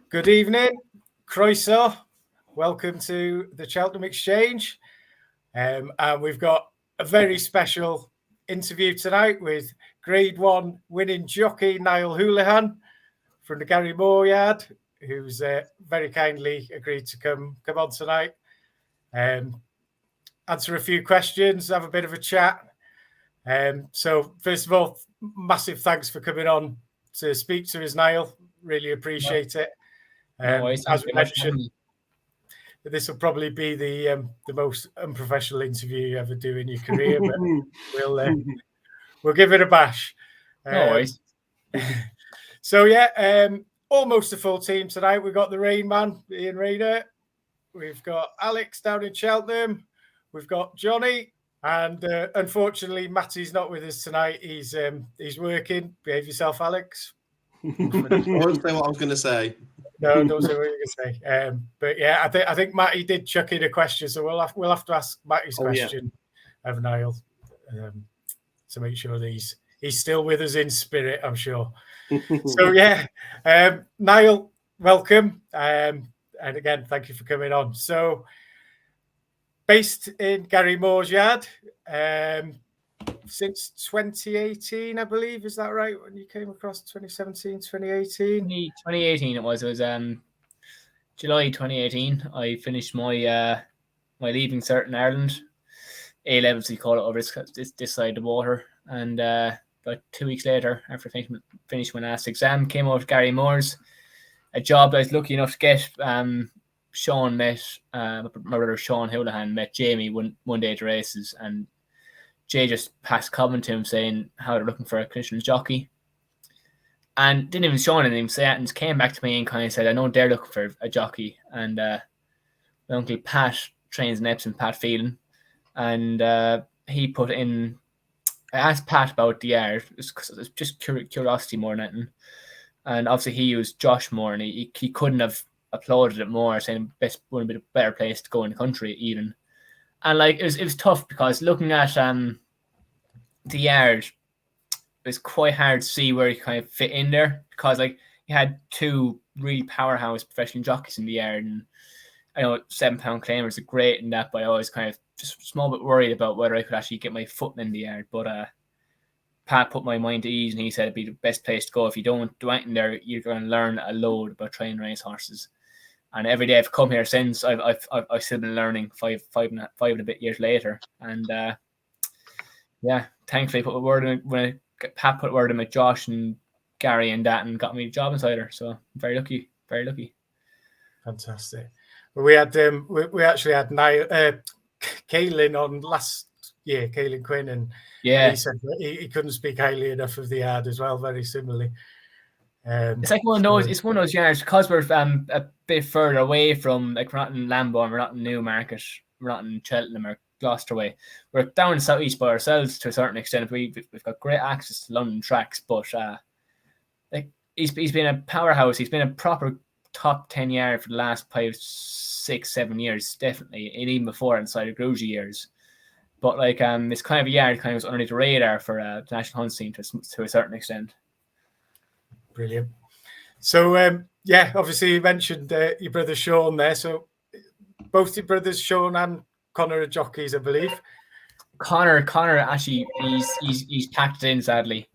Good evening, Croeso. Welcome to the Cheltenham Exchange. And we've got a very special interview tonight with Grade 1 winning jockey Niall Houlihan from the Gary Moore Yard, who's very kindly agreed to come on tonight. Answer a few questions, have a bit of a chat. So first of all, massive thanks for coming on to speak to us, Niall. Really appreciate it. As we mentioned, this will probably be the most unprofessional interview you ever do in your career, but we'll give it a bash. No worries. So yeah, almost a full team tonight. We've got the Rain Man, Ian Rayner. We've got Alex down in Cheltenham. We've got Johnny, and unfortunately, Matty's not with us tonight. He's working. Behave yourself, Alex. I won't say what I was going to say. No, don't say what you're going to say. But yeah, I think Matty did chuck in a question, so we'll have to ask Matty's question of Niall to make sure that he's still with us in spirit, I'm sure. So yeah, Niall, welcome, and again, thank you for coming on. So, based in Gary Moore's Yard since 2018, I believe. Is that right? When you came across 2017, 2018? 2018 it was. It was July 2018. I finished my leaving cert in Ireland. A-levels, we call it, over this side of the water. And about 2 weeks later, after finished my last exam, came over to Gary Moore's, a job I was lucky enough to get. Sean met, my brother Sean Houlihan met Jamie one day at the races, and Jay just passed comment to him saying how they're looking for a commissioner's jockey. And didn't even Sean anything say that, and came back to me and kind of said, I know they're looking for a jockey. And my uncle Pat trains in Epsom, Pat Phelan. And he put in, I asked Pat about the yard, it's just curiosity more than anything. And obviously he used Josh Moore, and he couldn't have applauded it more, saying best would have been a better place to go in the country even. And like it was tough, because looking at the yard, it was quite hard to see where he kind of fit in there, because like you had two really powerhouse professional jockeys in the yard, and I know 7 pound claimers are great in that, but I always kind of just a small bit worried about whether I could actually get my foot in the yard. But Pat put my mind at ease, and he said it'd be the best place to go. If you don't do anything there, you're going to learn a load about training race horses. And every day I've come here since, I've still been learning five and a bit years later. And thankfully put a word in when Pat put a word in with Josh and Gary and that, and got me a job inside her. So I'm very lucky, very lucky. Fantastic. Well, we had we actually had Caelan on last year, Caelan Quinn, and he said that he couldn't speak highly enough of the yard as well. Very similarly. It's like one of those. It's one of those yards, because we're a bit further away from, like, we're not in Lambourne, we're not in Newmarket, we're not in Cheltenham or Gloucester way. We're down in the southeast by ourselves to a certain extent. We've got great access to London tracks, but like he's been a powerhouse. He's been a proper top 10 yard for the last 5, 6, 7 years, definitely, and even before inside of Grugy years. But like this kind of a yard kind of was underneath the radar for the national hunt scene to a certain extent. Brilliant. So, obviously you mentioned your brother Sean there. So both your brothers, Sean and Connor, are jockeys, I believe. Connor actually, he's packed it in, sadly.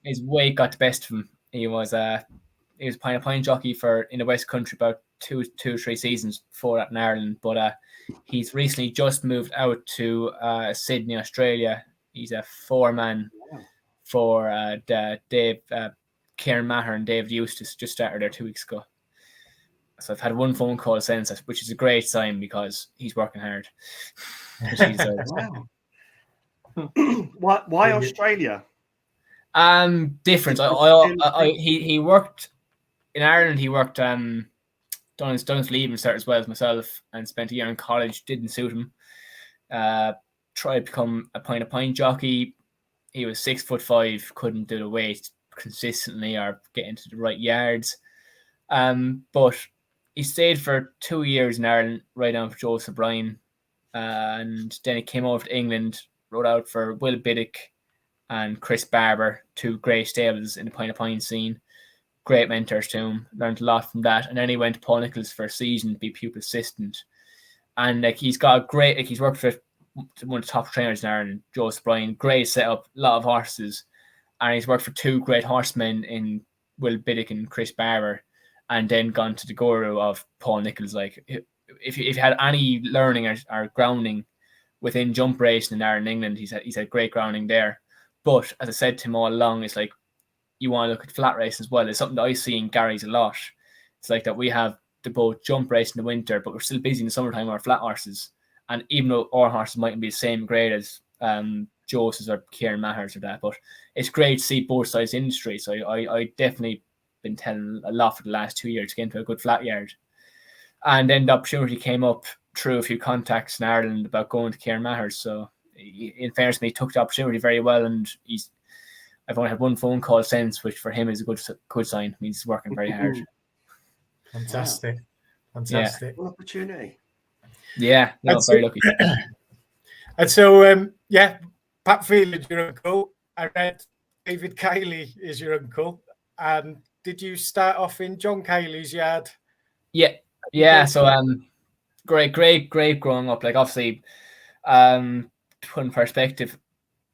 His weight got the best of him. He was pine jockey in the West Country about 2 or 3 seasons before that in Ireland. But he's recently just moved out to Sydney, Australia. He's a 4-man for Dave Kieran Maher and David Eustace, just started there 2 weeks ago. So I've had one phone call since, which is a great sign, because he's working hard. Why Australia? Different. He worked in Ireland. He worked done his leaving cert as well as myself, and spent a year in college. Didn't suit him. Tried to become a pint jockey. He was 6'5", couldn't do the weight consistently or get into the right yards. But he stayed for 2 years in Ireland, right down for Joseph O'Brien. And then he came over to England, rode out for Will Biddick and Chris Barber, 2 great stables in the Pine scene. great mentors to him. Learned a lot from that, and then he went to Paul Nicholls for a season to be pupil assistant. And like he's got a great, like he's worked for one of the top trainers in Ireland, Joseph Bryan. Great setup, a lot of horses, and he's worked for two great horsemen in Will Biddick and Chris Barber, and then gone to the guru of Paul Nicholls. Like if you had any learning or grounding within jump racing in Ireland, England, he's had great grounding there. But as I said to him all along, it's like you want to look at flat racing as well. It's something that I see in Gary's a lot. It's like that we have the both jump race in the winter, but we're still busy in the summertime with our flat horses. And even though our horses mightn't be the same grade as Joseph's or Kieran Maher's or that, but it's great to see both sides of the industry. So I definitely been telling a lot for the last 2 years to get into a good flat yard. And then the opportunity came up through a few contacts in Ireland about going to Kieran Maher's. So in fairness to me, he took the opportunity very well, and I've only had one phone call since, which for him is a good sign. It means he's working very hard. Fantastic. Wow. Fantastic. What opportunity. Yeah, no, very lucky. And so, Pat Phelan, your uncle. I read David Kiley is your uncle. And did you start off in John Kiley's yard? Yeah. So, great growing up. Like, obviously, to put in perspective,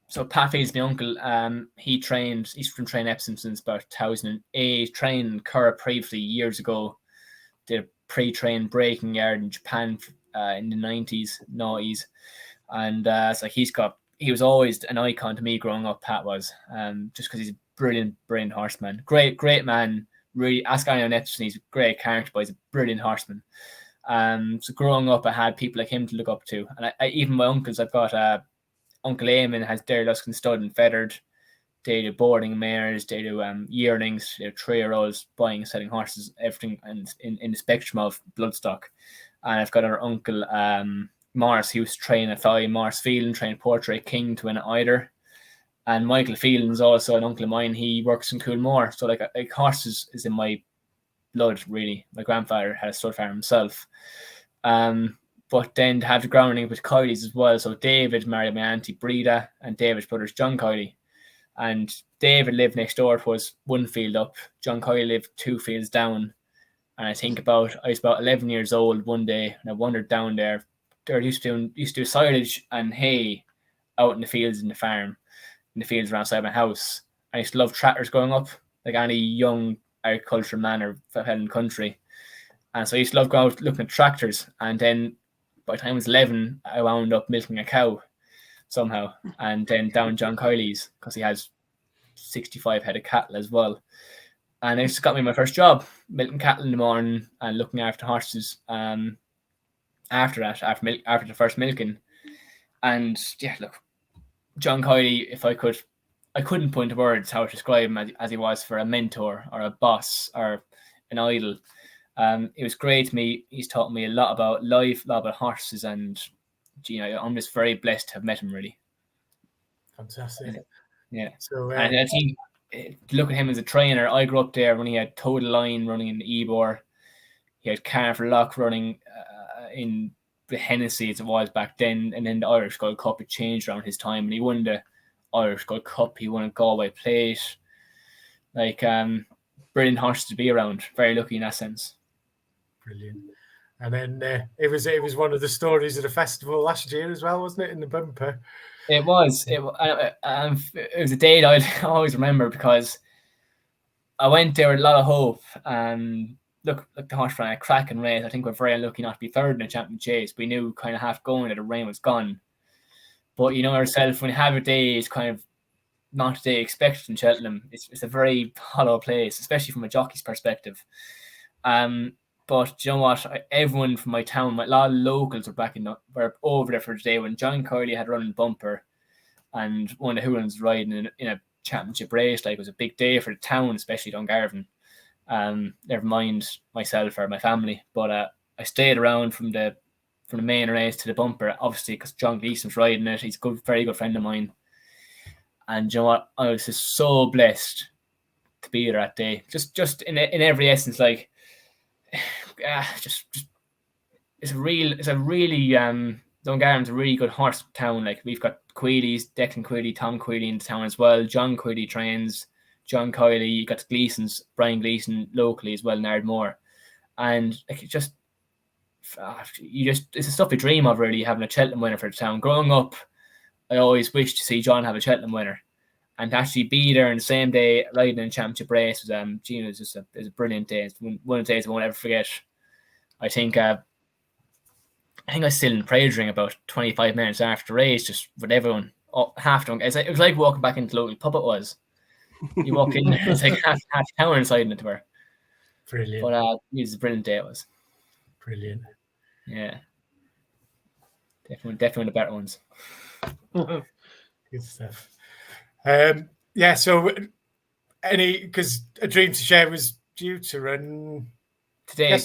so Pat Phelan's my uncle. He's from Train Epsom since about 2008. Trained in Curra previously years ago. Did a pre-train breaking yard in Japan in the 90s, noughties. And it's like he was always an icon to me growing up, Pat was. Just because he's a brilliant horseman. Great man. Really, ask anyone on Epsom, he's a great character, but he's a brilliant horseman. So growing up, I had people like him to look up to. And I even my uncles, I've got Uncle Eamon has Derry Luskin stud and feathered. They do boarding mares, they do yearlings, they do 3-year-olds, buying and selling horses, everything and in the spectrum of bloodstock. And I've got our uncle Morris, he was training at Thigh, Morris Phelan, trained Portrait King to win at Eider. And Michael Phelan's also an uncle of mine, he works in Coolmore. So like horses is in my blood, really. My grandfather had a stud farm himself. But then to have the grounding with Kiley's as well. So David married my auntie Breda, and David's brother's John Kiley. And David lived next door to us, one field up. John Kiley lived 2 fields down. And I was about 11 years old one day, and I wandered down there. They used to do silage and hay out in the fields in the farm, in the fields around outside my house. I used to love tractors growing up, like any young agricultural man or fell in the country. And so I used to love going out looking at tractors. And then by the time I was 11, I wound up milking a cow somehow. And then down John Kiley's, because he has 65 head of cattle as well. And it just got me my first job, milking cattle in the morning and looking after horses. After the first milking. And yeah, look, John Kiley, if I couldn't put into words how to describe him as he was for a mentor or a boss or an idol. It was great to me. He's taught me a lot about life, a lot about horses, and I'm just very blessed to have met him, really. Fantastic. Yeah. So, and I think, look at him as a trainer. I grew up there when he had Total Line running in Ebor. He had Carver Lock running in the Hennessy as it was back then, and then the Irish Gold Cup had changed around his time, and he won the Irish Gold Cup. He won a Galway Plate. Like, brilliant horses to be around. Very lucky in that sense. Brilliant. And then it was one of the stories of the festival last year as well, wasn't it? In the bumper. It was. It was a day that I always remember because I went there with a lot of hope. Look, the horse ran a cracking race. I think we're very unlucky not to be third in the champion chase. We knew kind of half going that the rain was gone. But you know yourself, when you have a day, it's kind of not a day expected in Cheltenham. It's a very hollow place, especially from a jockey's perspective. But you know what? Everyone from my town, a lot of locals were over there for the day when John Kiley had run bumper, and one of the Hoolans riding in a championship race. Like, it was a big day for the town, especially Dungarvan. Never mind myself or my family, but I stayed around from the main race to the bumper, obviously because John Gleeson's riding it. He's a very good friend of mine, and you know what? I was just so blessed to be there that day. Just in every essence, like, just it's a really Dungarvan's a really good horse town. Like, we've got Queeley's, Declan Queeley, Tom Queeley in the town as well. John Queeley trains. John Kiley, you got Gleason's, Brian Gleason locally as well in Ardmore. And like, it's the stuff you dream of, really, having a Cheltenham winner for the town. Growing up, I always wished to see John have a Cheltenham winner. And to actually be there on the same day, riding in a championship race, was it was just a brilliant day. It's one of the days I won't ever forget. I think I was still in the parade ring about 25 minutes after the race, just with everyone, half of them. It was like walking back into the local pub. It was. You walk in there, it's like half town inside into her. Brilliant. But it was a brilliant day. It was. Brilliant. Yeah. Definitely the better ones. Good stuff. So because A Dream to Share was due to run today.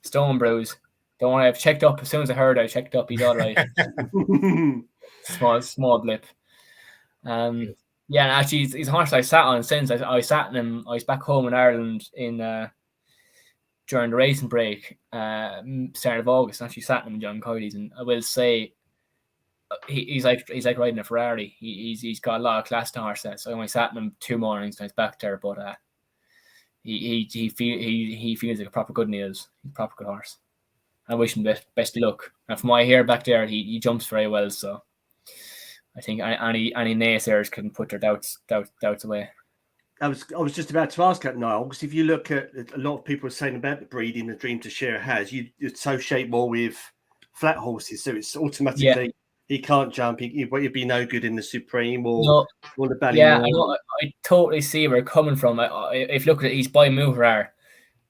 Stone Bruise. Don't worry, I've checked up. As soon as I heard, I checked up. He's all right. small blip. And actually, he's a horse I sat on since. I sat in him. I was back home in Ireland during the racing break, start of August. And actually sat in him in John Kiley's, and I will say, he's like riding a Ferrari. He's got a lot of class to horse that. So I only sat in him 2 mornings, and I was back there, but he feels like a proper good news. He's a proper good horse. I wish him best of luck. And from what I hear back there, he jumps very well. So I think any naysayers can put their doubts away. I was just about to ask that, Niall, because if you look at a lot of people are saying about the breeding the Dream to Share has, you associate more with flat horses, so it's automatically he can't jump. He'd be no good in the Supreme or the Ballymore. Yeah, I totally see where you're coming from. If you look at it, he's by Muharar,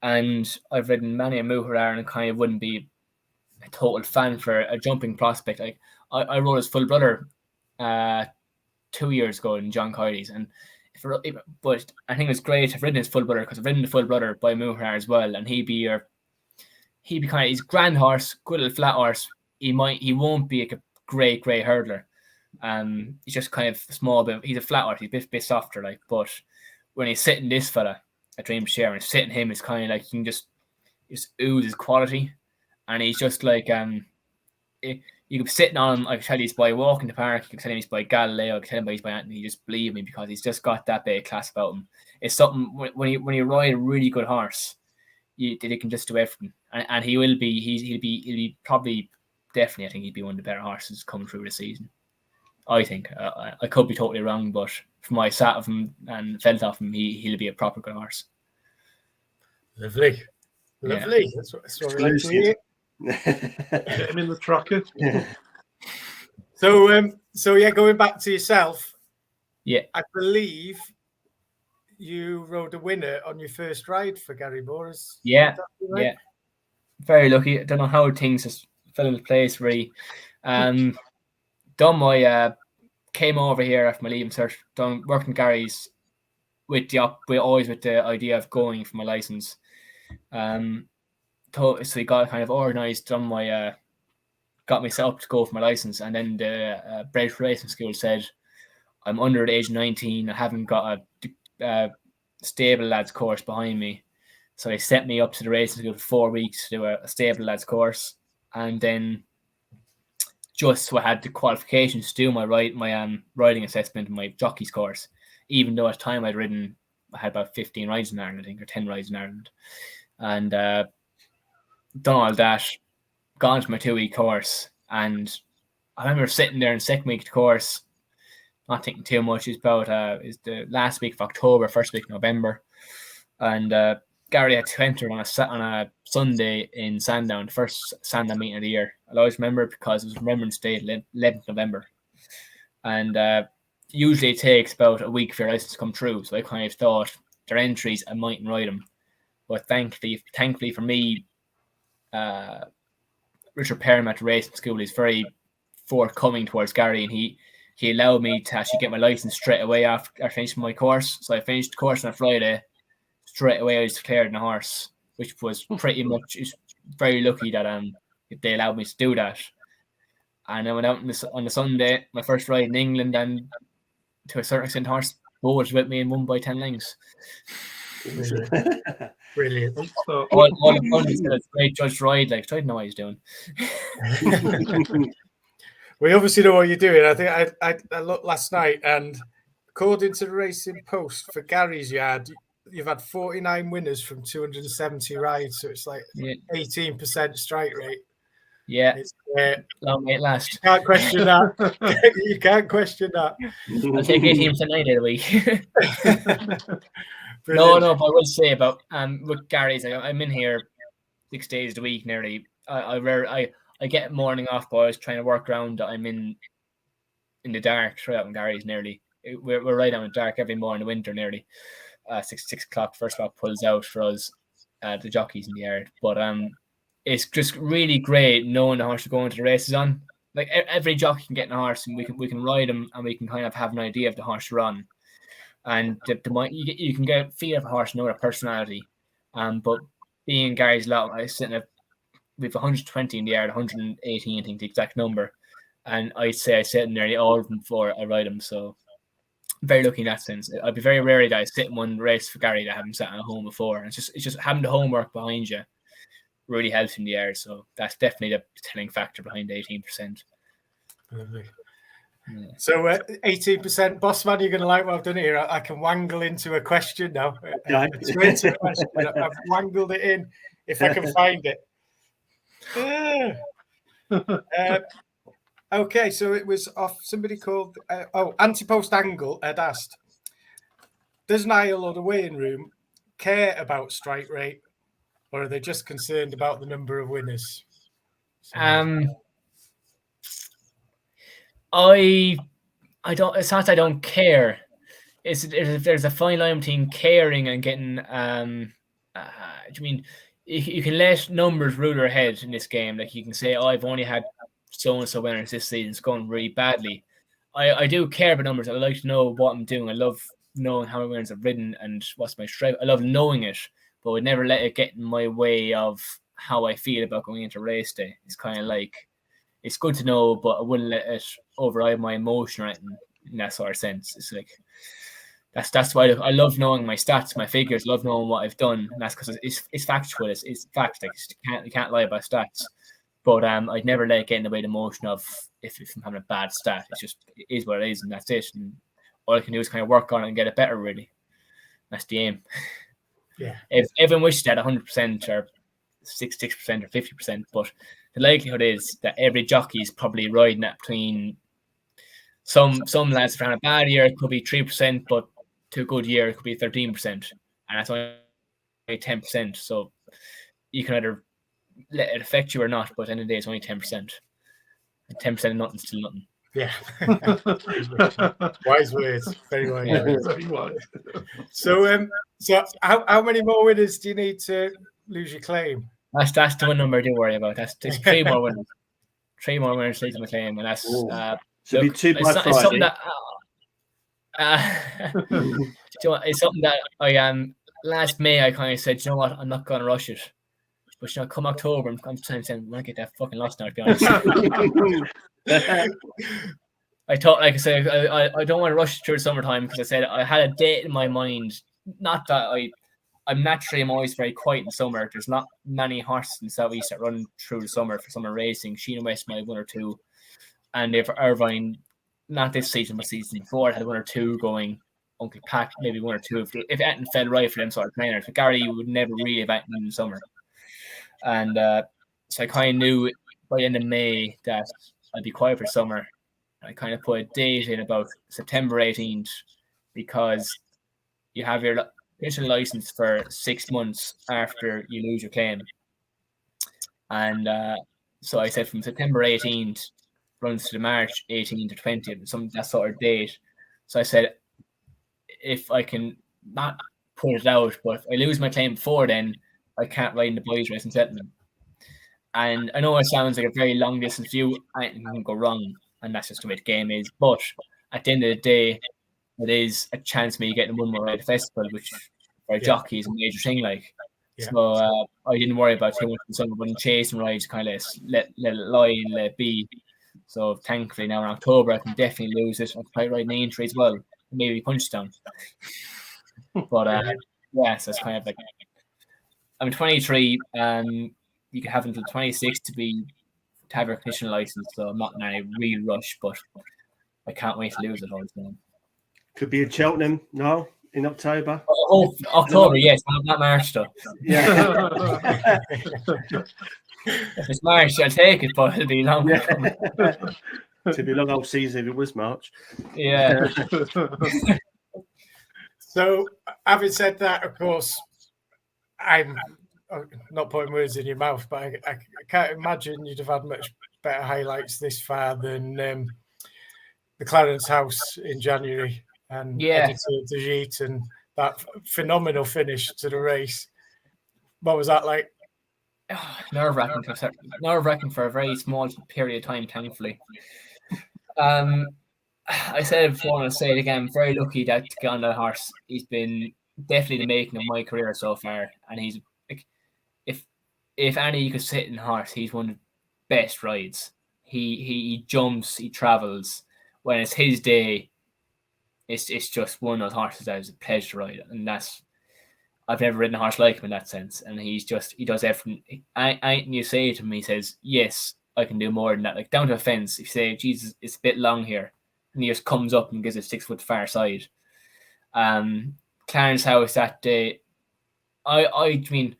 and I've ridden many a Muharar, and I kind of wouldn't be a total fan for a jumping prospect. Like I rode his full brother 2 years ago in John Kiley's, but I think it was great. I've ridden his full brother because I've ridden the full brother by Muharar as well, and he'd be kind of, he's a grand horse, good little flat horse. He won't be a great hurdler. He's just kind of small bit. He's a flat horse. He's a bit softer, like. But when he's sitting this fella, A Dream to Share, and sitting him, it's kind of like you can just ooze his quality, and he's just like you could be sitting on him. I could tell he's by walking the park. You could tell him he's by Galileo. I could tell him he's by Anthony. You just believe me because he's just got that bit of class about him. It's something when you ride a really good horse, he can just do everything, and he will be. He'll be probably definitely. I think he'd be one of the better horses coming through the season. I think I could be totally wrong, but from what I sat of him and felt off him, he'll be a proper good horse. Lovely. Yeah. That's what we like to hear. Get him in the tracker. Yeah. So going back to yourself. Yeah, I believe you rode a winner on your first ride for Gary Moore's. Yeah, right? Very lucky. I don't know how things just fell into place. Really, done my came over here after my leaving cert. Done working Gary's with the idea of going for my license. So he got kind of organised, done my got me set up to go for my license, and then the Bred Racing School said I'm under the age of 19. I haven't got a stable lads course behind me, so they sent me up to the racing school for 4 weeks to do a stable lads course, and then just so I had the qualifications to do my riding assessment and my jockey's course. Even though at the time I had about 15 rides in Ireland, I think, or 10 rides in Ireland, and done all that, gone to my 2-week course, and I remember sitting there in second week of the course, not thinking too much. It's about is the last week of October, first week of November, and Gary had to enter on a Sunday in Sandown, the first Sandown meeting of the year. I'll always remember it because it was Remembrance Day, 11th November, and usually it takes about a week for your license to come through. So I kind of thought their entries, I mightn't ride them, but thankfully for me, Richard Perham at the racing school is very forthcoming towards Gary, and he allowed me to actually get my license straight away after finishing my course. So I finished the course on a Friday. Straight away I was declared in a horse, which was pretty much very lucky that they allowed me to do that. And I went out on the Sunday, my first ride in England, and to a certain extent horse bowled with me and won by 10 lengths. Brilliant. All the fun is that it's a great judged ride. Like, I didn't know what he's doing. We obviously know what you're doing. I think I looked last night, and according to the Racing Post, for Gary's yard, you've had 49 winners from 270 rides, so it's like 18% strike rate. Yeah, it's long may it last. You can't question that. You can't question that. I'll take 18% any day of the week. No, but I will say about with Gary's, I'm in here 6 days a week nearly. I get morning off, but I was trying to work around that I'm in the dark straight out in Gary's nearly. We're right out in the dark every morning in the winter nearly. 6 o'clock first walk pulls out for us, the jockeys in the yard. But it's just really great knowing the horse are going to the races on. Like every jockey can get in a horse and we can ride him and we can kind of have an idea of the horse run. And you can get a feel of a horse, know their personality. But being Gary's lot, we have 120 in the yard, 118, I think the exact number. And I'd say I sit in nearly all of them before I ride them. So very lucky in that sense. I'd be very rare that I sit in one race for Gary that I haven't sat at home before. And it's just having the homework behind you really helps in the air. So that's definitely the telling factor behind 18%. Lovely. Yeah. So 18%, boss man, you're going to like what I've done here. I can wangle into a question now. A Twitter question. I've wangled it in if I can find it. Okay, so it was off somebody called Ante-Post Angle had asked, does Niall or the weighing room care about strike rate, or are they just concerned about the number of winners? I don't. It's not. I don't care. There's a fine line between caring and getting. I mean, you can let numbers rule your head in this game. Like you can say, "Oh, I've only had so and so winners this season. It's going really badly." I do care about numbers. I like to know what I'm doing. I love knowing how many winners I've ridden and what's my strike. I love knowing it, but I would never let it get in my way of how I feel about going into race day. It's kind of like. It's good to know, but I wouldn't let it override my emotion or anything in that sort of sense. It's like that's why I love knowing my stats, my figures, love knowing what I've done, and that's because it's factual. It's fact. Like you can't lie about stats. But I'd never let it get in the way of the emotion of if I'm having a bad stat. It is what it is, and that's it. And all I can do is kind of work on it and get it better. Really, that's the aim. Yeah. If everyone wishes that 100% or 66% or 50%, but the likelihood is that every jockey is probably riding at between some lads for a bad year it could be 3%, but to a good year it could be 13%, and that's only 10%. So you can either let it affect you or not, but at the end of the day it's only 10%. And 10% of nothing is still nothing. Yeah. Wise words. Very wise. Yeah. Very wise. So how many more winners do you need to lose your claim? That's the one number I do worry about. That's 3 more winners. 3 more winners to my claim, and that's so be 2 by Friday. It's something that it's something that I last May I kind of said, you know what, I'm not going to rush it. But come October, I'm saying I'm going to get that fucking lost now. To be honest, I thought, like I said, I don't want to rush through the summertime because I said I had a date in my mind. Not that I'm always very quiet in summer. There's not many horses in the southeast that run through the summer for summer racing. Sheena West might have 1 or 2, and if Irvine, not this season but season before, had 1 or 2 going. Uncle Pack maybe 1 or 2 if anything fell right for them sort of trainers. But Gary would never really have anything in the summer, and so I kind of knew by the end of May that I'd be quiet for summer. I kind of put a date in about September 18th because you have your official license for 6 months after you lose your claim. And so I said from September 18th runs to the March 18th to 20th, that sort of date. So I said, if I can not put it out, but if I lose my claim before then, I can't ride in the boys' race in Cheltenham. And I know it sounds like a very long distance view. Anything can go wrong, and that's just the way the game is. But at the end of the day, it is a chance of me getting 1 more ride at the festival, which for a jockey is a major thing. So I didn't worry about too much in summer, but in chasing rides, kind of let it lie and let it be. So thankfully now in October, I can definitely lose it. I can probably ride an entry as well, maybe Punchdown. But so it's kind of like I'm 23, and you can have until 26 to have your conditional license. So I'm not in any real rush, but I can't wait to lose it all the time. Could be at Cheltenham, no, in October. Oh, October, yes, not March though. Yeah. If it's March, I'll take it, but it'll be long. To be a long old season if it was March. Yeah. So, having said that, of course, I'm not putting words in your mouth, but I can't imagine you'd have had much better highlights this far than the Clarence House in January and Editor de Gite and that phenomenal finish to the race. What was that like? Nerve-wracking for a very small period of time, thankfully. I said it before and I'll say it again. I'm very lucky to get on that horse. He's been definitely the making of my career so far. And he's like, if any could sit in horse, he's one of the best rides. He jumps, he travels. When it's his day, it's just one of those horses that is a pleasure to ride. And I've never ridden a horse like him in that sense. And he does everything. You say to him, he says, yes, I can do more than that. Like down to a fence, if you say, Jesus, it's a bit long here. And he just comes up and gives it 6 foot far side. Clarence House that day, I mean,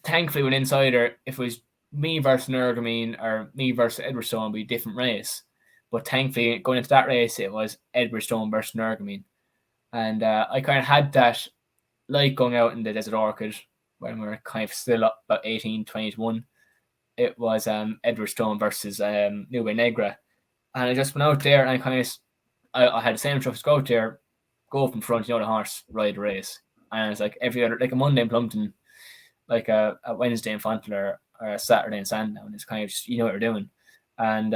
thankfully, when Insider, if it was me versus Nergamine or me versus Edwardstone, it'd be a different race. But thankfully, going into that race, it was Edwardstone versus Nergamine. And I kind of had that, like going out in the Desert Orchid, when we were kind of still up about 18, 21. It was Edwardstone versus Nube Negra. And I just went out there and I had the same trophies, go out there, go up in front, the horse, ride the race. And it's like every other, like a Monday in Plumpton, like a Wednesday in Fontler, or a Saturday in Sandown. It's kind of just, you know what you're doing. And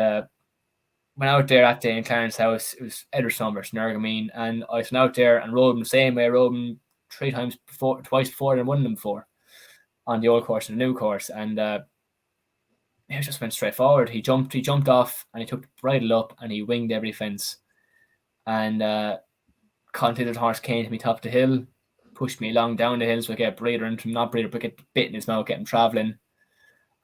went out there that day in Clarence House. It was Edwardstone versus Nergamine. And I went out there and rode him the same way. I rode him twice before and won them before on the old course and the new course. And it just went straight forward. He jumped off and he took the bridle up and he winged every fence. And continued the horse came to me top of the hill, pushed me along down the hill so I get a breather into him, not breather, but get bit in his mouth, get him travelling.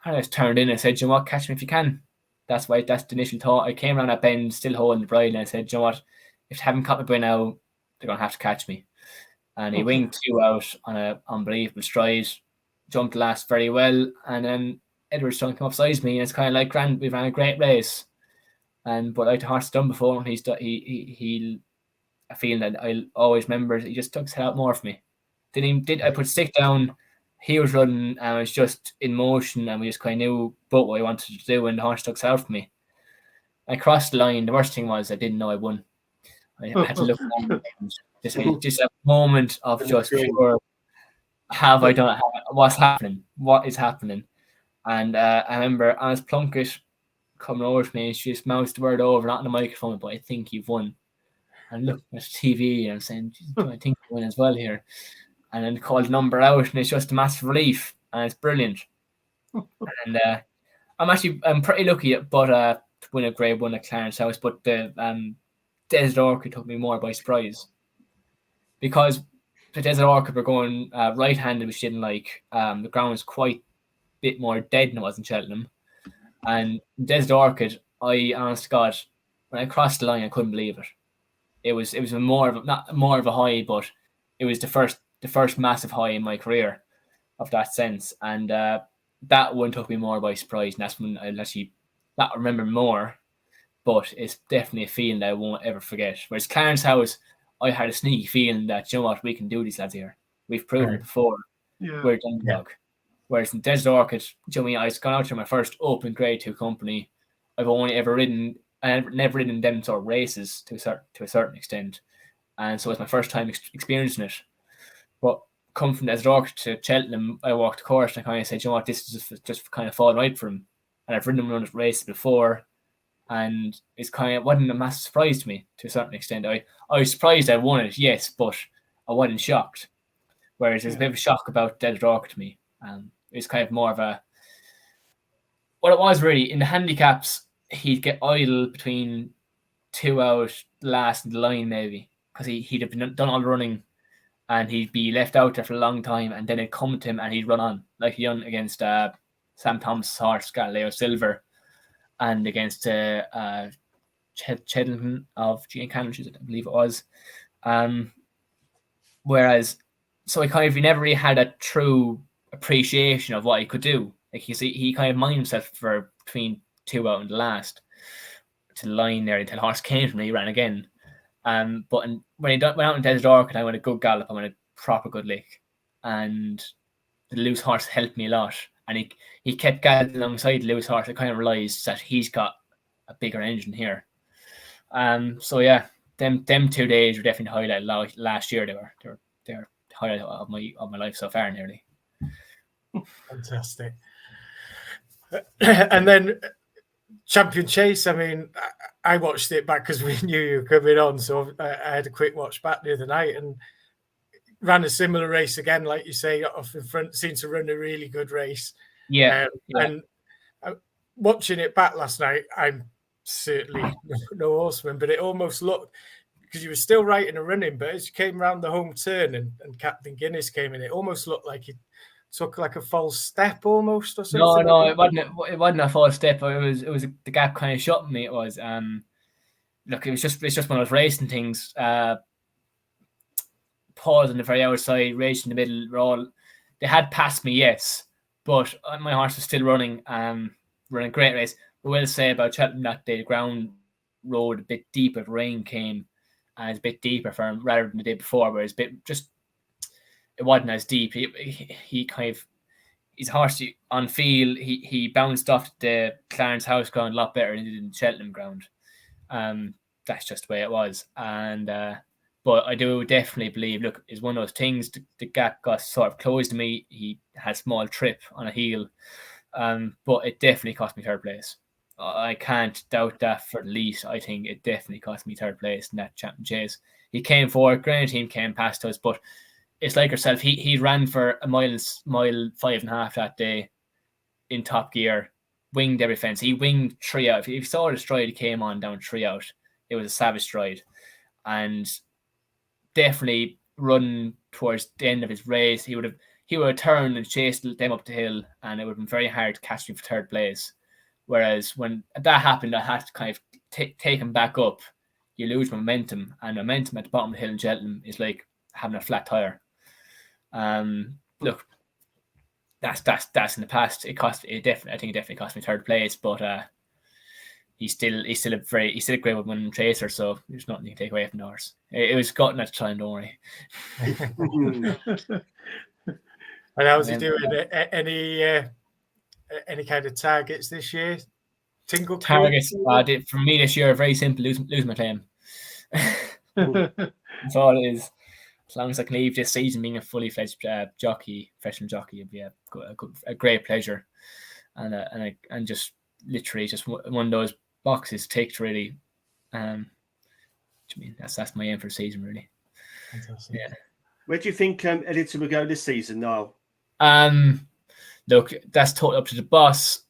And I just turned in and said, you know what, catch me if you can. That's the initial thought. I came around that bend, still holding the bridle, and I said, you know what, if they haven't caught me by now, they're going to have to catch me. And he winged 2 out on an unbelievable stride, jumped the last very well, and then Edwardstone came up beside me, and it's kind of like, grand, we ran a great race. But like the horse done before, he a feeling that I'll always remember, he just took his head out more for me. I put stick down, he was running, and I was just in motion, and we just kind of knew both what I wanted to do, and the horse took his head out for me. I crossed the line. The worst thing was I didn't know I won. I had to look around, just a moment of just pure, have I done it? What's happening? What is happening? And I remember Alice Plunkett coming over to me, and she just mouthed the word over, not on the microphone, but I think you've won. And looking at the TV, and I'm saying, I think you win as well here. And then called the number out, and it's just a massive relief, and it's brilliant. And I'm pretty lucky, but to win a Grade 1 at Clarence House, but the Desert Orchid took me more by surprise. Because the Desert Orchid were going right-handed, which didn't like. The ground was quite a bit more dead than it was in Cheltenham. And Desert Orchid, honest to God, when I crossed the line, I couldn't believe it. It was not more of a high, but it was the first massive high in my career of that sense. And that one took me more by surprise. And that's when I'll actually not remember more, but it's definitely a feeling that I won't ever forget. Whereas Clarence House, I had a sneaky feeling that, you know what, we can do these lads here. We've proven it before. Yeah. We're done. Whereas in Desert Orchid, I've gone out to my first open Grade 2 company. I've only ever ridden, I've never ridden them sort of races to a certain extent. And so it's my first time experiencing it. But come from Desert Orchid to Cheltenham, I walked the course and I kind of said, you know what, this is just kind of falling right for him. And I've ridden him on races before, and it's kind of wasn't a massive surprise to me to a certain extent. I was surprised I won it, yes, but I wasn't shocked. Whereas there's a bit of a shock about Desert Orchid to me. It's kind of more of a, what it was really, in the handicaps, he'd get idle between 2 out last in the line maybe, because he'd have done all the running, and he'd be left out there for a long time, and then it'd come to him and he'd run on, like he done against Sam Thomas' horse, Galileo Silver, and against Cheltenham of Exchange, I believe it was. Whereas, so we never really had a true appreciation of what he could do. Like you see, he kind of mined himself for between 2 out in the last to the line there until horse came from me, he ran again. But when he went out in Desert Orchid, I went a good gallop, I went a proper good lick, and the loose horse helped me a lot. And he kept galloping alongside the loose horse. I kind of realised that he's got a bigger engine here. So yeah, them 2 days were definitely highlighted last year. They were highlight of my life so far, nearly. Fantastic. And then Champion Chase, I mean, I watched it back because we knew you were coming on, so I had a quick watch back the other night and ran a similar race again, like you say, off in front, seemed to run a really good race. Yeah. And watching it back last night, I'm certainly no horseman, but it almost looked, because you were still right in a running, but as you came around the home turn and Captain Guinness came in, it almost looked like he took like a false step almost or something. No, it wasn't a false step. It was the gap kind of shot me. It was look, it's just one of those racing things. Pause on the very outside, race in the middle. They had passed me, yes, but my horse was still running a great race. I will say about Cheltenham that day, the ground road a bit deep if rain came, and it's a bit deeper for him rather than the day before, where it wasn't as deep. He kind of, his horse on field, he bounced off the Clarence House ground a lot better than he did in Cheltenham ground. That's just the way it was. And but I do definitely believe, look, it's one of those things, the gap got sort of closed to me. He had a small trip on a heel, but it definitely cost me third place. I can't doubt that for the least. I think it definitely cost me third place in that Champion Chase. He came forward, Granite Team came past us, but it's like yourself. He ran for a mile 5.5 that day in top gear, winged every fence. He winged 3 out. If you saw the stride he came on down 3 out, it was a savage stride, and definitely run towards the end of his race. He would have turned and chased them up the hill, and it would have been very hard to catch him for third place. Whereas when that happened, I had to kind of take him back up. You lose momentum, and momentum at the bottom of the hill in Cheltenham is like having a flat tire. Look, that's in the past. I think it definitely cost me third place, but he's still a great winning chaser, so there's nothing you can take away from the horse. It was gotten at the time, don't worry. And how's he doing? Any kind of targets this year? Tingle targets for me this year are very simple. Lose my claim. That's all it is. As long as I can leave this season being a fully fledged professional jockey, it'd be a great pleasure, and just literally just one of those boxes ticked, really. I mean, that's my aim for the season, really. Fantastic. Yeah. Where do you think Editor will go this season, Niall? Look, that's totally up to the boss.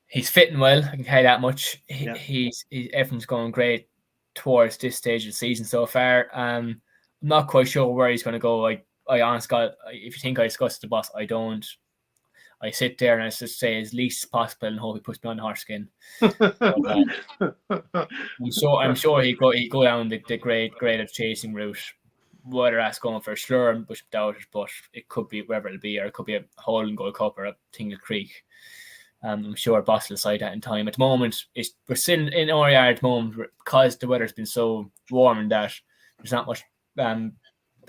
He's fitting well, I can tell you that much. He's everything's going great towards this stage of the season so far. I'm not quite sure where he's going to go. I honestly, God, if you think I discussed the boss, I don't. I sit there and I just say as least as possible and hope he puts me on the horse again. I'm sure he'd go down the grade of chasing route. Whether that's going for a slur and Bush doubt it, but it could be wherever it'll be, or it could be a Hole and Gold Cup or a Tingle Creek. I'm sure boss will decide that in time. At the moment, we're sitting in our yard at the moment because the weather's been so warm and that there's not much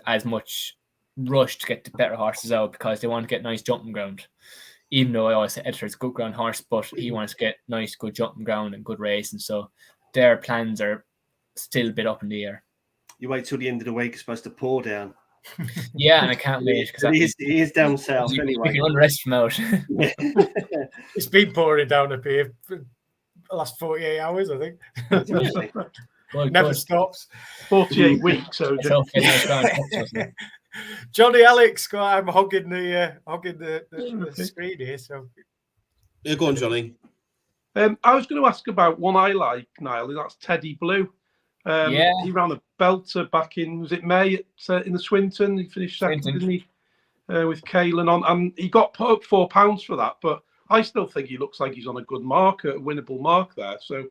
as much rush to get the better horses out because they want to get nice jumping ground. Even though I always say Editor's a good ground horse, but he wants to get nice, good jumping ground and good racing. So their plans are still a bit up in the air. You wait till the end of the week, it's supposed to pour down. Yeah, and I can't wait. He is down south anyway. We can underestimate him out. It's been pouring down up here for the last 48 hours, I think. Never stops. 48 weeks, so Johnny Alex, I'm hogging the screen here. So yeah, go on, Johnny. I was going to ask about one I like, Niall. That's Teddy Blue. He ran a belter back in, was it May in the Swinton? He finished second, didn't he? With Kalen on, and he got put up £4 for that. But I still think he looks like he's on a good mark, a winnable mark there. So,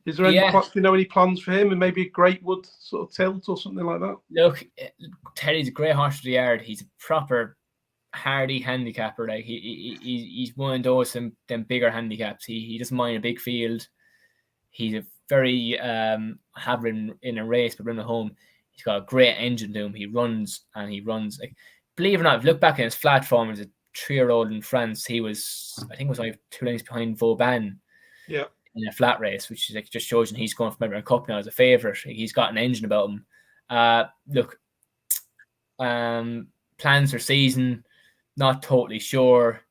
is there any any plans for him, and maybe a Greatwood sort of tilt or something like that? Look, Teddy's a great horse for the yard. He's a proper hardy handicapper. Like he's one of those them bigger handicaps. He doesn't mind a big field. He's a very having in a race, but running at home. He's got a great engine to him. He runs. Like, believe it or not, if you look back in his flat form as a 3-year-old in France, he was, I think, only 2 lengths behind Vauban. Yeah. In a flat race, which is like just shows you he's going from Everton Cup now as a favourite. He's got an engine about him. Look, plans for season, not totally sure.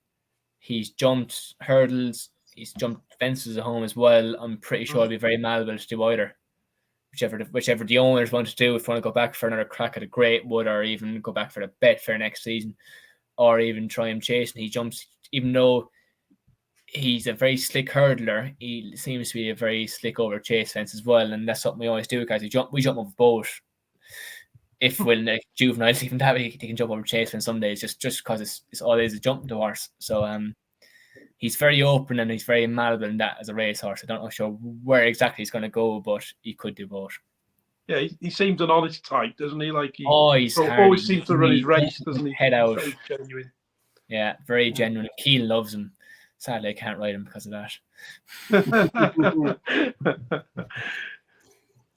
He's jumped hurdles. He's jumped fences at home as well. I'm pretty sure he'll be very malleable to do either. Whichever the owners want to do, if they want to go back for another crack at a Greatwood, or even go back for the Betfair next season, or even try him chasing. He jumps, even though he's a very slick hurdler, he seems to be a very slick over chase fence as well, and that's something we always do, guys. We jump over both. If when the juveniles even that, they can jump over chase fence some days, just because it's always a jumping to horse. So he's very open and he's very malleable in that as a racehorse. I don't know sure where exactly he's going to go, but he could do both. Yeah, he seems an honest type, doesn't he? Like he always seems to run his race, doesn't he? Head out. Very genuine. Yeah, very genuine. Keane loves him. Sadly, I can't ride him because of that.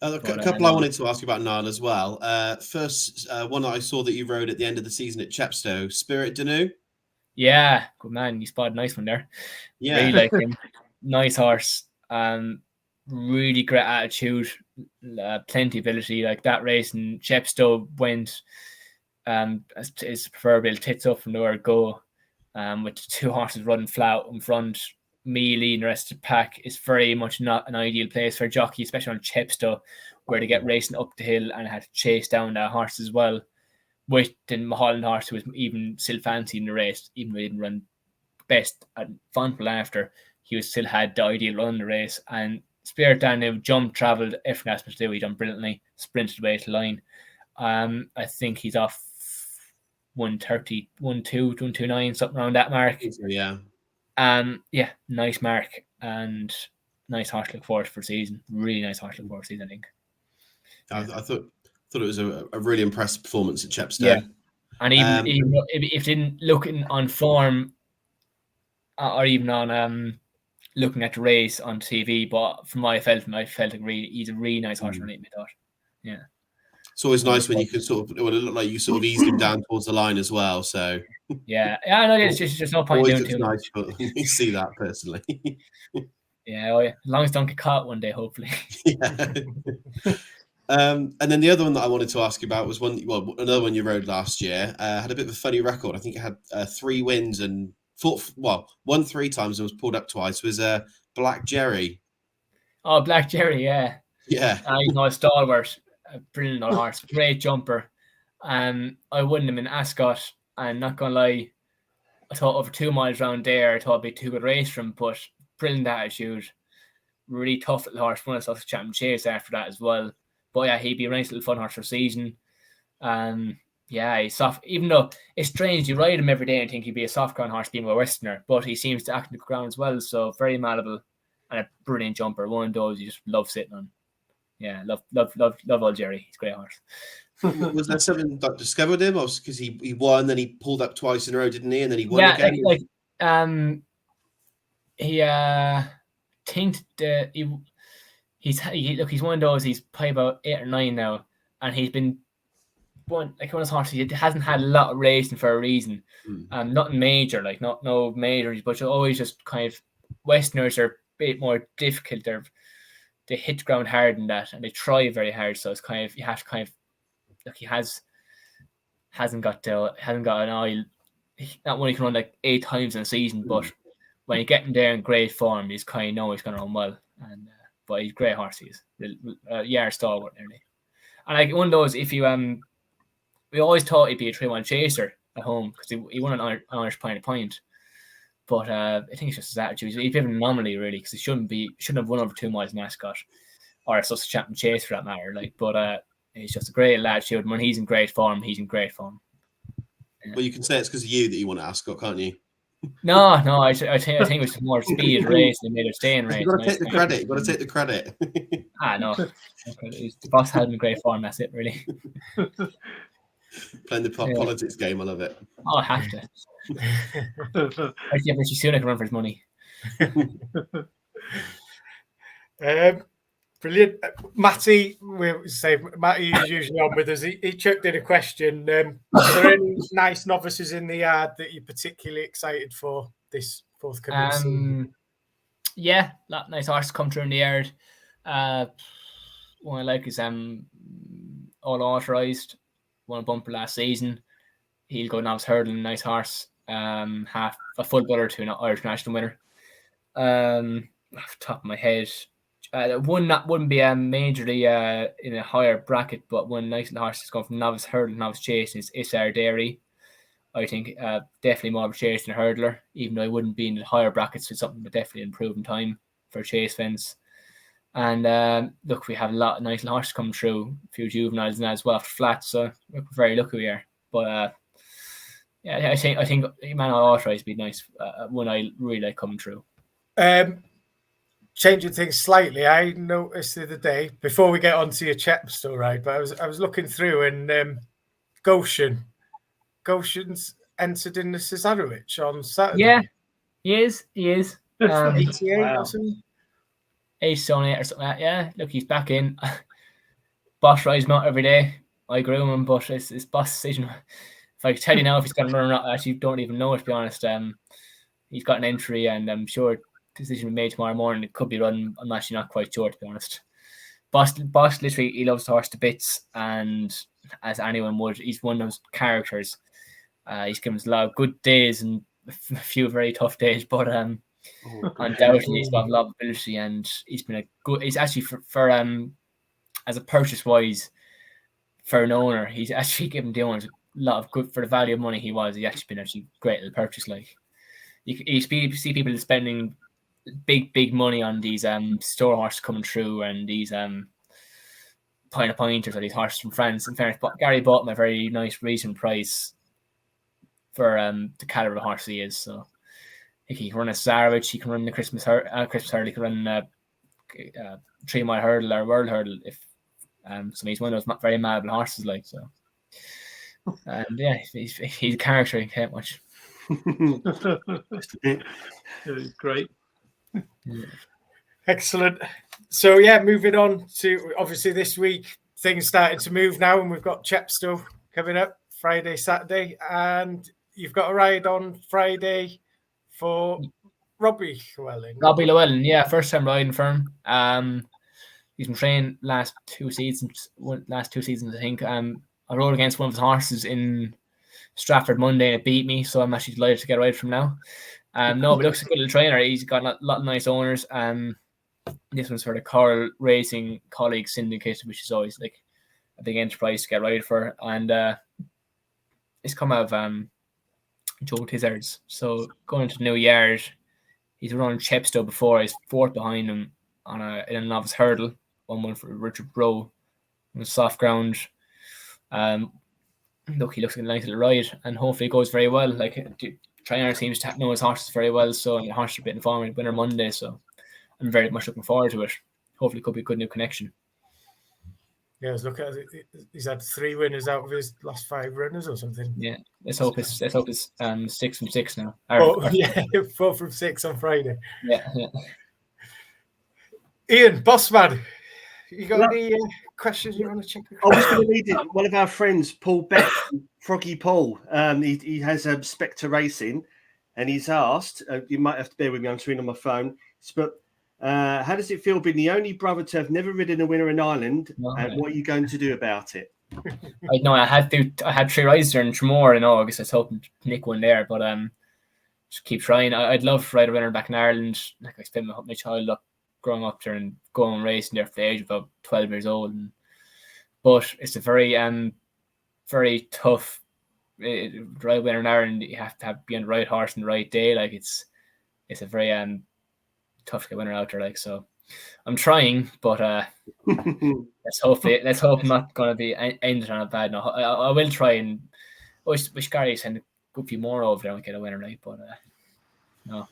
A couple I wanted to ask you about, Niall, as well. First, one that I saw that you rode at the end of the season at Chepstow, Spirit Danu. Yeah, good man. You spotted a nice one there. Yeah. Really like him. Nice horse. Really great attitude. Plenty of ability. Like that race in Chepstow went his proverbial tits up from the word go. With the 2 horses running flat in front, me leading the rest of the pack is very much not an ideal place for a jockey, especially on Chepstow, where they get racing up the hill and had to chase down that horse as well. With the Mulholland horse, who was even still fancy in the race, even though he didn't run best at Fontwell after, he was still had the ideal run in the race. And Spirit Danu jumped, travelled, everything else to do. He done brilliantly, sprinted away to the line. I think he's off 130, 1.2, 1.29, something around that mark. Yeah. Yeah, nice mark and nice horse to look forward for season. Really nice horse to look forward for season, I think. I thought it was a really impressive performance at Chepstow. Yeah. And even if didn't look on form or even on looking at the race on TV, but from what I felt he's a really nice horse for me, I thought. Yeah. It's always nice when you can sort of, it looked like you sort of eased him down towards the line as well. So yeah, I know it's just no point doing too much. But you see that personally. Yeah, as long as don't get caught one day, hopefully. Yeah. And then the other one that I wanted to ask you about was another one you rode last year. Had a bit of a funny record. I think it had 3 wins and won 3 times and was pulled up twice. Was Black Jerry. Oh, Black Jerry, yeah. Yeah. A stalwart, a brilliant old horse, great jumper. I won him in Ascot, and not gonna lie, I thought over 2 miles around there, I thought it'd be too good race for him, but brilliant attitude, really tough little horse. Won us off the Cheltenham Chase after that as well. But yeah, he'd be a nice little fun horse for season. Yeah, he's soft. Even though it's strange, you ride him every day and think he'd be a soft ground horse being a Westerner, but he seems to act in the ground as well. So very malleable and a brilliant jumper. One of those you just love sitting on. Yeah, love old Jerry. He's a great horse. Was that something that discovered him, or because he won, then he pulled up twice in a row, didn't he? And then he won again. He's one of those. He's probably about 8 or 9 now, and he's been one of those horses. He hasn't had a lot of racing for a reason. Nothing major, like no majors, but you're always just kind of Westerners are a bit more difficult. They hit the ground hard in that, and they try very hard. So it's kind of you have to kind of look. He hasn't got an eye. Not one he can run like 8 times in a season, but when you get him there in great form, he's kind of know he's going to run well. And but he's a great horse. He's yard stalwart nearly. And like one of those, if you we always thought he'd be a 3-1 chaser at home because he won an Irish point. But I think it's just his attitude. He's a bit of an anomaly really, because he shouldn't have won over 2 miles in Ascot or a Sussex Champion Chase for that matter. Like, but he's just a great attitude. When he's in great form, he's in great form. Well, you can say it's because of you that you won at Ascot, can't you? No, I think it was more speed race than made it staying race. You've got to take the credit. You've got to take the credit. No. The boss had him in great form. That's it, really. Playing the politics game, I love it. Oh, I have to. I think Richie Sunak can run for his money. Brilliant. Matty, Matty is usually on with us. He chucked in a question. Are there any nice novices in the yard that you're particularly excited for this forthcoming season? Yeah, nice horses come through in the yard. One I like is all authorised. Won a bumper last season. He'll go novice hurdling, nice horse. Half a full brother to an Irish national winner. Off the top of my head, one that wouldn't be majorly in a higher bracket, but one nice little horse that's gone from novice hurdle, novice chase is Isar Dairy. I think definitely more of a chase than a hurdler, even though I wouldn't be in the higher brackets. It's something that definitely improve in time for a chase fence. And look, we have a lot of nice little horses coming through, a few juveniles and as well for flat. So we're very lucky we are. But yeah, I think Emmanuel Authorised would be nice. One I really like coming through. Changing things slightly, I noticed the other day before we get onto your Chepstow ride, but I was looking through and Goshen's entered in the Cesarewitch on Saturday. Yeah, he is. 88 or something. 8 stone 8 or something like that. Yeah, look, he's back in. Boss rides him out every day. I groom him, but it's boss decision. If I could tell you now if he's got to run or not, I actually don't even know, to be honest. He's got an entry, and I'm sure decision will be made tomorrow morning. It could be run. I'm actually not quite sure, to be honest. Boss literally, he loves the horse to bits, and as anyone would, he's one of those characters. He's given us a lot of good days and a few very tough days, but undoubtedly he's got a lot of ability, and he's been he's actually for as a purchase wise for an owner, he's actually given the owners a lot of good for the value of money. He's actually been great at the purchase. Like you see people spending big money on these store horses coming through, and these Pine of Pointers or these horses from France. In fairness, Gary bought them a very nice reasonable price for the caliber of horse he is. So he can run a Cesarewitch, he can run the Christmas hurdle, he can run 3 mile hurdle or world hurdle. If so, he's one of those very malleable horses, like so. And yeah, he's a character. He can't much. Great. Excellent. So yeah, moving on to obviously this week, things starting to move now, and we've got Chepstow coming up Friday, Saturday, and you've got a ride on Friday for Robbie Llewellyn. Robbie Llewellyn, yeah, first time riding for him. He's been training last two seasons, I think. I rode against one of his horses in Stratford Monday and it beat me, so I'm actually delighted to get a ride from now. No, but looks a good little trainer. He's got a lot of nice owners. This one's for the Coral Racing Colleague Syndicate, which is always like a big enterprise to get a ride for. And it's come out of Joe Tizards. So going to the new yard, he's run Chepstow before. He's 4th behind him in a novice hurdle. 1-1 for Richard Rowe on the soft ground. Look, he looks like a nice little ride, and hopefully it goes very well. Like the trainer seems to know his horses very well, so the horses are a bit informed. Winner Monday, so I'm very much looking forward to it. Hopefully, it could be a good new connection. Yeah, I was looking at it. He's had 3 winners out of his last 5 runners or something. Yeah, let's hope it's 6 from 6 now. Yeah, 4 from 6 on Friday. Yeah. Ian, Bossman, you got any questions you want to check? I was going to read it. One of our friends, Paul Beck, Froggy Paul, he has Spectre Racing, and he's asked, you might have to bear with me, I'm reading on my phone, but how does it feel being the only brother to have never ridden a winner in Ireland, and what are you going to do about it? I know I had 3 rides there in Tremor in August. I was hoping to nick one there, but just keep trying. I'd love to ride a winner back in Ireland. Like I spent my child up growing up there and going racing there for the age of about 12 years old. But it's a very very tough ride winner in Ireland. You have to be on the right horse on the right day. Like it's a very tough to get winner out there. Like so, I'm trying, but let's hope I'm not going to be ended on a bad note. I will try, and wish Gary send a good few more over there and get a winner, right? But No.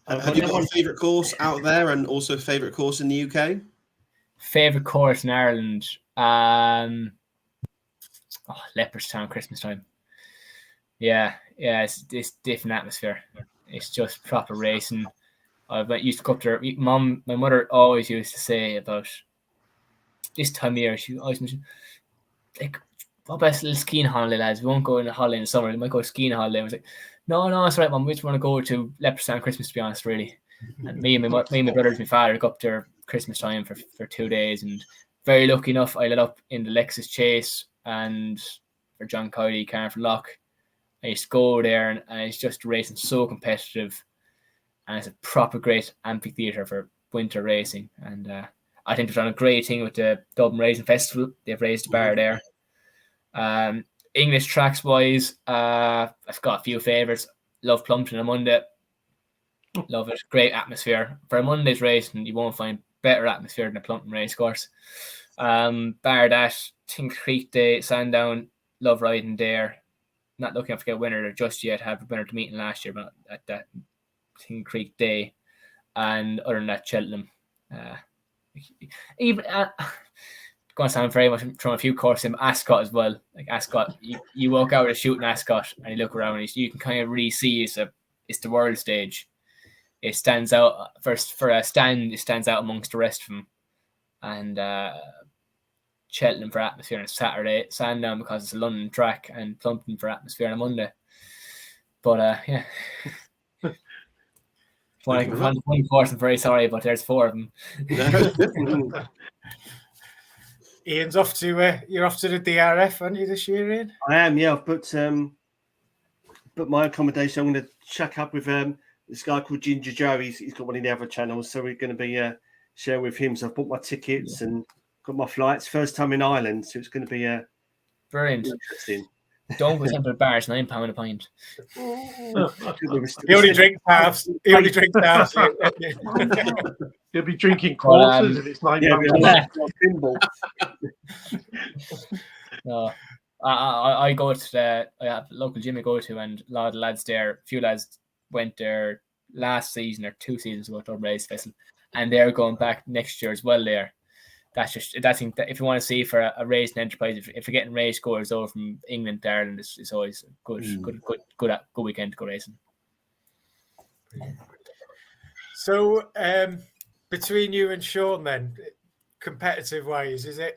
Have you got a favourite course out there and also a favourite course in the UK? Favourite course in Ireland? Leopardstown, Christmas time. Yeah, it's this different atmosphere. It's just proper racing. I used to go up there. My mother always used to say about this time of year, she always mentioned, like, what about a little skiing holiday, lads? We won't go on a holiday in the summer. We might go skiing holiday. I was like, no, it's all right, Mum. We just want to go to Leopardstown Christmas, to be honest, really. And me and my brothers, my father, go up there Christmas time for 2 days. And very lucky enough, I lit up in the Lexus Chase and for John Cody, Carnford Lock. I used to go there, and it's just racing so competitive. And it's a proper great amphitheatre for winter racing. And I think they've done a great thing with the Dublin Racing Festival. They've raised the bar there. English tracks wise, I've got a few favourites. Love Plumpton on Monday. Love it. Great atmosphere. For a Monday's racing, you won't find better atmosphere than a Plumpton racecourse. Bar that, Tinker Creek Day, Sandown, love riding there. Not looking to get a winner there just yet. Have a winner to meeting last year, but at that Tinker Creek Day. And other than that, Cheltenham. Even going to sound very much from a few courses in Ascot as well. Like Ascot, you walk out with a shooting Ascot and you look around and you can kind of really see it's the world stage. It stands out for a stand. It stands out amongst the rest of them. And Cheltenham for atmosphere on a Saturday, Sandown because it's a London track, and Plumpton for atmosphere on a Monday. But yeah. One course, I'm very sorry, but there's 4 of them. Ian's off to you're off to the DRF, aren't you, this year, Ian? I am, yeah. I've booked my accommodation. I'm going to check up with this guy called Ginger Joe. He's got one of the other channels, so we're going to be sharing with him. So I've booked my tickets and got my flights. First time in Ireland, so it's going to be brilliant. Interesting. Don't go to the bars, £9 a pint. He only drinks halves. He only drinks halves. He'll be drinking quarters if it's £9. No, I go to I have a local gym I go to, and a lot of the lads there, a few lads went there last season or 2 seasons ago to Dublin Race Festival, and they're going back next year as well there. That's if you want to see for a racing enterprise, if you're getting race scores over from England to Ireland, it's always a good weekend to go racing. So between you and Sean, then, competitive wise, is there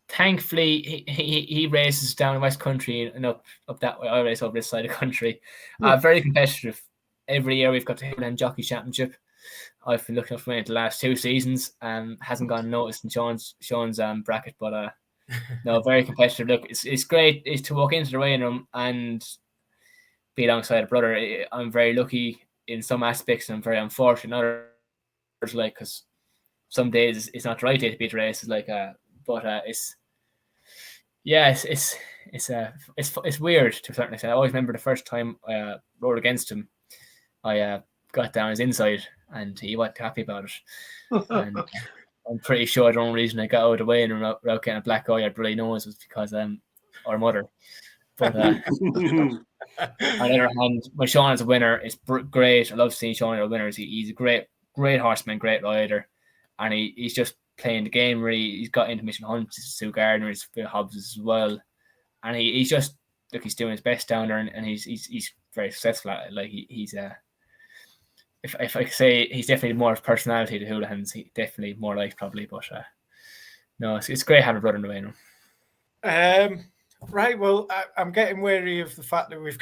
thankfully he races down West Country and up that way. I race over this side of the country. Very competitive. Every year we've got the Houlihan Jockey Championship. I've been looking up for it the last 2 seasons. Hasn't gone noticed in Sean's bracket, but no, very competitive. Look, it's great to walk into the weighing room and be alongside a brother. I'm very lucky in some aspects, and I'm very unfortunate in others, like, because some days it's not the right day to beat the race. It's weird to a certain extent. I always remember the first time I rode against him. I got down his inside, and he wasn't happy about it. And I'm pretty sure the only reason I got out of the way and without getting a black eye or bloody nose was because our mother. But on the other hand, my Sean is a winner. It's great. I love seeing Sean as a winner. He's a great horseman, great rider, and he's just playing the game really. He's got into Mission Hunt, Sue Gardner, he's Hobbs as well, and he's just he's doing his best down there, and he's very successful at it. Like he's if I say he's definitely more of personality to Houlihan's, he definitely more life probably, but no, it's great having a brother in the way now. Right, well, I'm getting wary of the fact that we've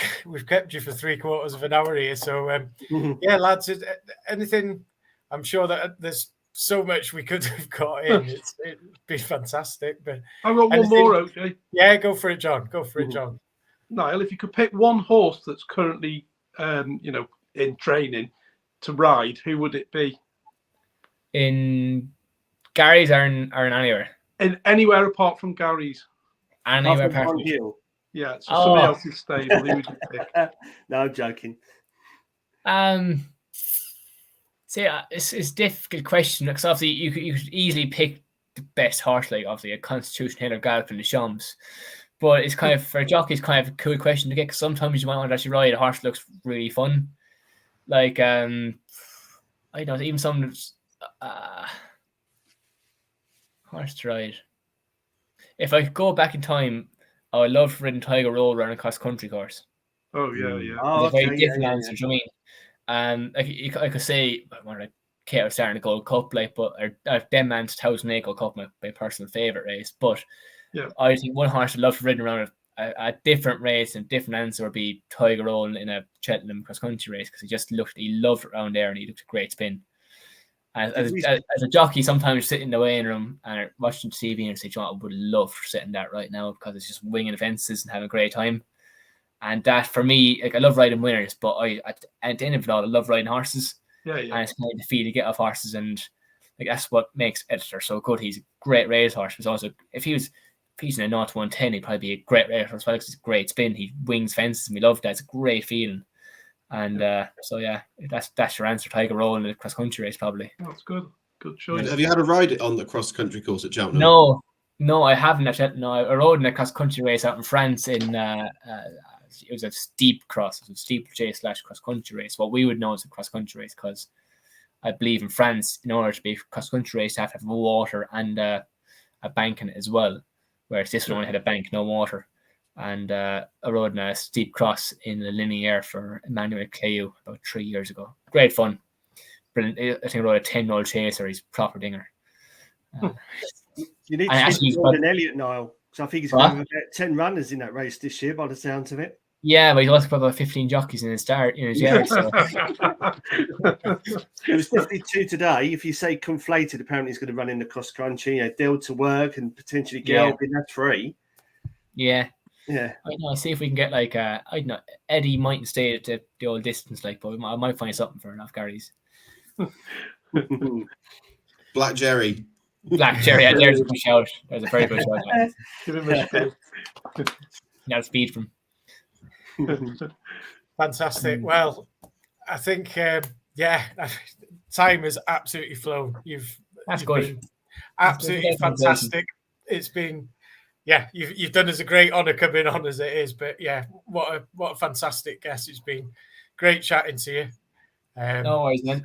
kept you for 3/4 of an hour here. So yeah, lads, anything? I'm sure that there's so much we could have got in. It'd be fantastic. But I've got one more, okay? Yeah, go for it, John. Go for it, John. Niall, if you could pick one horse that's currently, in training to ride, who would it be? In Gary's or in anywhere? In anywhere apart from Gary's. Anywhere apart from Hill. Yeah, so somebody else's stable. Who would you pick? No, I'm joking. It's a difficult question because obviously you could easily pick the best horse, like obviously a Constitution Hill or Galloping the Shams. But it's kind of, for a jockey, it's kind of a cool question to get, because sometimes you might want to actually ride a horse that looks really fun. Like, I don't know, even some horse to ride. If I could go back in time, I would love to ride Tiger Roll around a cross-country course. Oh, yeah. Oh, It's a very different answer, do you know what I mean? I could say, I want to care starting the Gold Cup, like, but Dem Man's 1008 Gold Cup, my personal favourite race. But I think one horse I'd love to ride around a different race and different answer would be Tiger Roll in a Cheltenham cross-country race, because he loved it around there and he looked a great spin. As a jockey, sometimes sit in the weighing room and watching TV and say, I would love to sit in that right now, because it's just winging the fences and having a great time. And that, for me, like, I love riding winners, but at the end of it all, I love riding horses. Yeah. And it's kind of the feel to get off horses, and like that's what makes Editor so good. He's a great racehorse, but also if he's in a 0 to 110, he'd probably be a great racehorse as well, because it's a great spin. He wings fences, and we love that. It's a great feeling. And that's your answer, Tiger Roll in the cross country race, probably. That's good. Good choice. Have you had a ride on the cross country course at Cheltenham? No, I haven't. No, I rode in a cross country race out in France in it was a steep cross. It was a steeplechase / cross country race. What we would know as a cross country race, because I believe in France, in order to be a cross country race, you have to have water and a bank in it as well. Whereas this one only had a bank, no water. And I rode in a steep cross in the Linear for Emmanuel Clayou about 3 years ago. Great fun. Brilliant. I think I rode a 10-year-old chaser. He's proper dinger. You need to see Gordon Elliott, Niall. So I think he's going to have about 10 runners in that race this year by the sounds of it. Yeah, but he's also got about 15 jockeys in his yard. So. It was definitely 2 today. If you say Conflated, apparently he's going to run in the cross country. Dell to Work and potentially Gelbin. That's 3. Yeah. Yeah. I know. See if we can get I don't know. Eddie mightn't stay at the old distance, but I might find something for enough Gary's. Black Jerry. Yeah, there's a good shout. There's a very good shout. Give him a shout. Now speed from. Fantastic. Well, I think time has absolutely flown. You've been absolutely fantastic. It's been you've done us a great honour coming on as it is, but what a fantastic guest. It's been great chatting to you. No worries, man.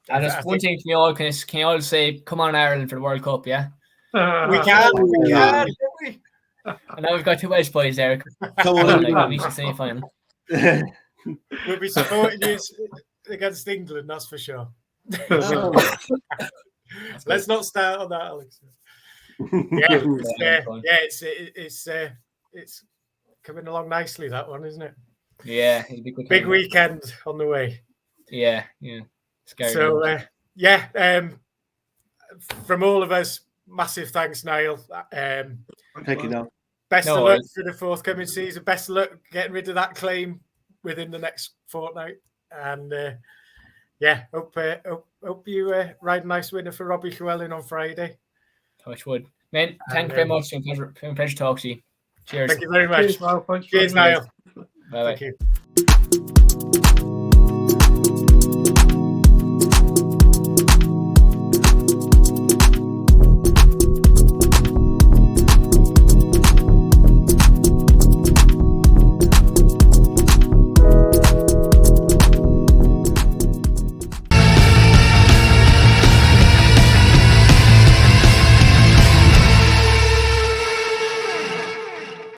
And there's one thing from you all, can you all say, come on Ireland for the World Cup, yeah? We can. And now we've got 2 Welsh boys there. Come on, at least the semi-final. We'll be supporting you against England, that's for sure. Let's not start on that, Alex. It's coming along nicely, that one, isn't it? Yeah, it'll be good. Big weekend on the way. Yeah. Scary. So from all of us, massive thanks, Niall. Thank you, Niall. Best of luck for the forthcoming season. Best of luck getting rid of that claim within the next fortnight. And hope you ride a nice winner for Robbie Llewellyn on Friday. Touch wood. Man, thank you very much. It's been a pleasure to talk to you. Cheers. Thank you very much. Cheers, Niall. Cheers, Niall. Bye. Thank you.